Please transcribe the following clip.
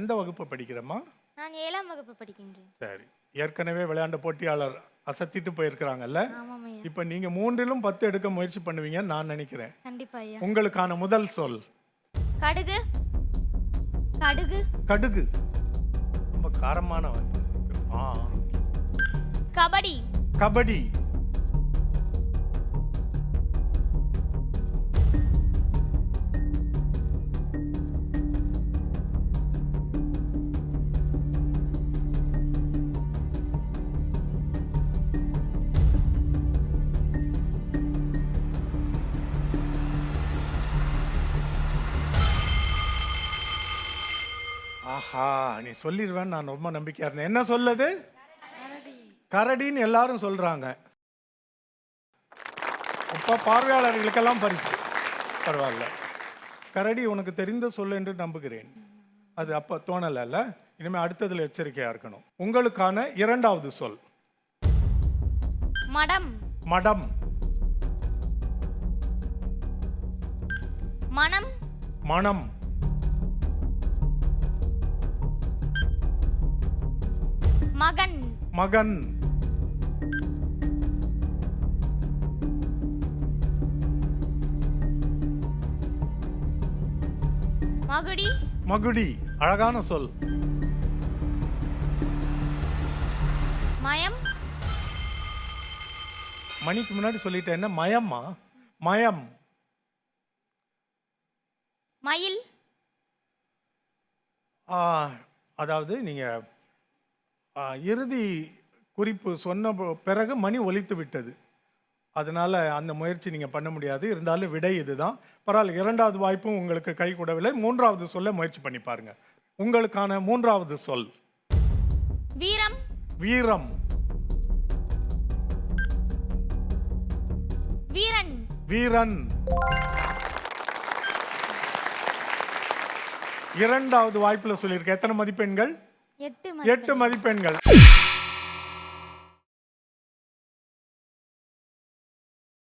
எந்த வகுப்பு படிக்கிறம்மா? நான் 7ஆம் வகுப்பு படிக்கின்றேன். சரி, ஏற்கனவே விளையாண்ட போட்டியாளர் அசத்திட்டு போயிருக்கிறாங்கல்ல. ஆமாம் ஐயா. இப்போ நீங்க 3லும் 10 எடுக்க முயற்சி பண்ணுவீங்கன்னு நான் நினைக்கிறேன். கண்டிப்பா ஐயா. உங்களுக்கான முதல் சொல் கடுகு. கடுகு. கடுகு. ரொம்ப காரமான வார்த்தை. கபடி. கபடி. ஆஹா, நீ சொல்லிடுவேன்னு நான் ரொம்ப நம்பிக்கையா இருந்தேன். என்ன சொல்லுது? கரடின்னு எல்லாரும் சொல்றாங்க. இப்ப பார்வையாளர்களுக்கெல்லாம் பரிசு. பரவாயில்ல, கரடி உனக்கு தெரிந்த சொல் என்று நம்புகிறேன். அது அப்ப தோணல. இனிமே அடுத்ததுல எச்சரிக்கையா இருக்கணும். உங்களுக்கான இரண்டாவது சொல் மடம். மடம். மனம். மனம். மகன். மகன். மகுடி. மகுடி. அழகான சொல். மயம். மணிக்கு முன்னாடி சொல்லிட்டேன். என்ன மயம்மா? மயம். மயில். அதாவது நீங்க இறுதி குறிப்பு சொன்ன பிறகு மணி ஒலித்து விட்டது. அதனால அந்த முயற்சி நீங்க பண்ண முடியாது. இருந்தாலும் விடை இதுதான். பரவாயில்ல, இரண்டாவது வாய்ப்பும் உங்களுக்கு கை கூடவில்லை. மூன்றாவது சொல்ல முயற்சி பண்ணி பாருங்க. உங்களுக்கான மூன்றாவது சொல் வீரம். வீரம். வீரன். வீரன். இரண்டாவது வாய்ப்புல சொல்லியிருக்க. எத்தனை மதிப்பெண்கள்? 8 8 மதிப்பெண்கள்.